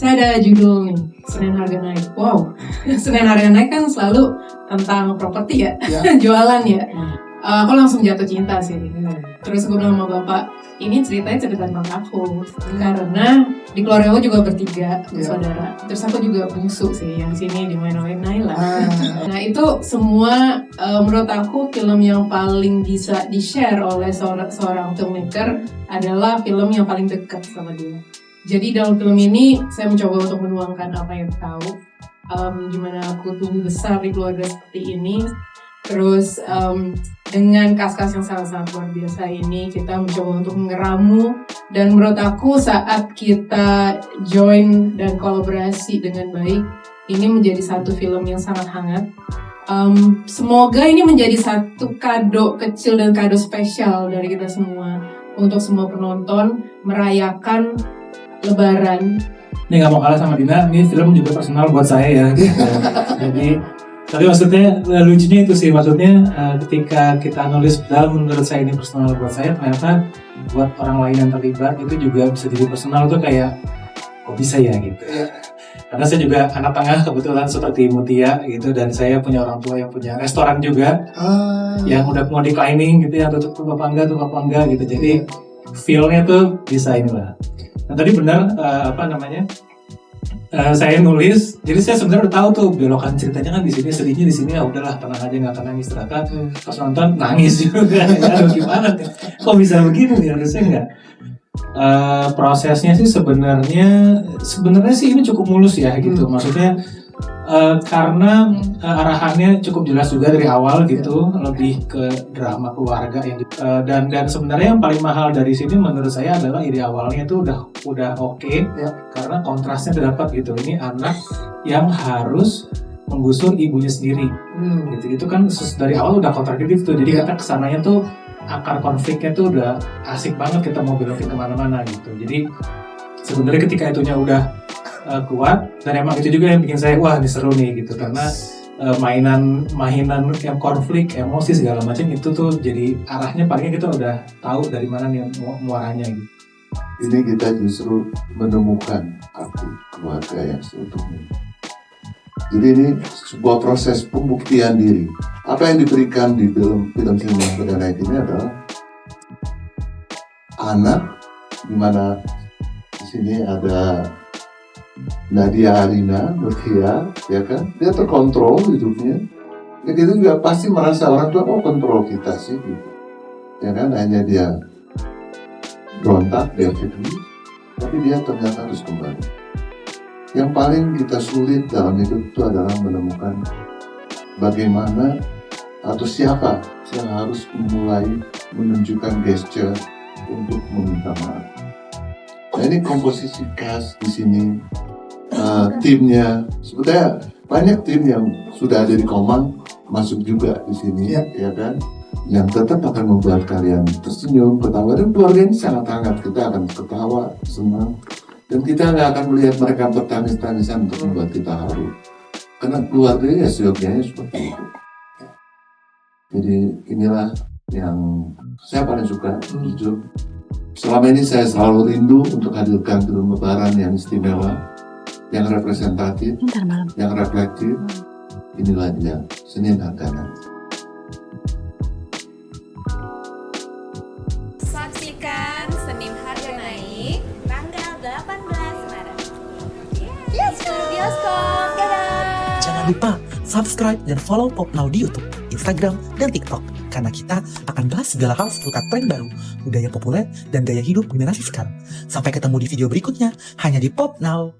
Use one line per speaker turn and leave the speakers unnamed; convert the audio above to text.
Saya ada judul nih, Senin Harga Naik. Wow, Senin Harga Naik kan selalu tentang properti ya, jualan ya. Aku langsung jatuh cinta sih. Terus gue bilang sama bapak, ini ceritanya cerita tentang aku. Karena di keluarga aku juga bertiga saudara. Terus aku juga bungsu sih, yang sini dimain oleh Naila. Nah itu semua menurut aku film yang paling bisa di-share oleh seorang filmmaker adalah film yang paling dekat sama dia. Jadi dalam film ini saya mencoba untuk menuangkan apa yang tahu, gimana aku tumbuh besar di keluarga seperti ini. Terus dengan kas-kas yang sangat-sangat luar biasa ini kita mencoba untuk mengeramu, dan menurut aku saat kita join dan kolaborasi dengan baik, ini menjadi satu film yang sangat hangat. Semoga ini menjadi satu kado kecil dan kado spesial dari kita semua untuk semua penonton merayakan Lebaran.
Ini gak mau kalah sama Dina, ini film juga personal buat saya ya gitu. Jadi, tapi maksudnya lucunya itu sih, maksudnya ketika kita nulis padahal menurut saya ini personal buat saya, ternyata buat orang lain yang terlibat itu juga bisa jadi personal tuh kayak kok bisa ya gitu. Karena saya juga anak tengah kebetulan seperti Mutia gitu, dan saya punya orang tua yang punya restoran juga yang udah mau declining gitu ya, tutup apa enggak gitu. Jadi feel-nya tuh bisa inilah. Nah tadi benar saya nulis, jadi saya sebenarnya udah tahu tuh belokan ceritanya kan di sini, sedihnya di sini, ya udahlah tenang aja, nggak akan nangis. Ternyata pas nonton nangis juga. Ya gimana nih? Kok bisa begini nih, harusnya nggak. Prosesnya sih sebenarnya sih ini cukup mulus ya gitu. Maksudnya karena arahannya cukup jelas juga dari awal gitu, lebih ke drama keluarga yang dan sebenarnya yang paling mahal dari sini menurut saya adalah ide awalnya tuh udah oke, karena kontrasnya terdapat gitu. Ini anak yang harus menggusur ibunya sendiri gitu. Itu kan dari awal udah kontradiktif tuh. Jadi kita kesananya tuh akar konfliknya tuh udah asik banget, kita mau belokin kemana-mana gitu. Jadi sebenarnya ketika itunya udah kuat, dan emang itu juga yang bikin saya wah ini seru nih gitu, karena mainan yang konflik, emosi segala macam itu tuh jadi arahnya palingnya kita udah tahu dari mana nih muaranya gitu.
Ini kita justru menemukan arti keluarga yang seutuhnya. Jadi ini sebuah proses pembuktian diri. Apa yang diberikan di dalam film Senin Harga Naik ini adalah anak, di mana di sini ada Nadia Arina, Mutia, ya kan? Dia terkontrol hidupnya. Ya kita juga pasti merasa orang tua kontrol kita sih, gitu. Ya kan? Hanya dia berontak, dia peduli, tapi dia ternyata harus kembali. Yang paling kita sulit dalam hidup itu adalah menemukan bagaimana atau siapa yang harus mulai menunjukkan gesture untuk meminta maaf. Nah ini komposisi cast di sini, timnya, sebetulnya banyak tim yang sudah ada di Komang masuk juga di sini, ya kan, yang tetap akan membuat kalian tersenyum, ketawa, dan keluarga ini sangat hangat. Kita akan ketawa, senang, dan kita nggak akan melihat mereka bertangis-tangisan untuk membuat kita haru, karena keluarganya seyogyanya seperti itu. Jadi inilah yang saya paling suka, jujur. Selama ini saya selalu rindu untuk hadirkan film Lebaran yang istimewa, yang representatif, yang reflektif. Inilah dia, Senin Harga Naik.
Saksikan Senin Harga Naik tanggal 18 Maret. Yes, bioskop. Dadah.
Jangan lupa subscribe dan follow Pop Now di YouTube, Instagram, dan TikTok. Karena kita akan bahas segala hal seputar tren baru, budaya populer, dan gaya hidup generasi sekarang. Sampai ketemu di video berikutnya, hanya di Pop Now.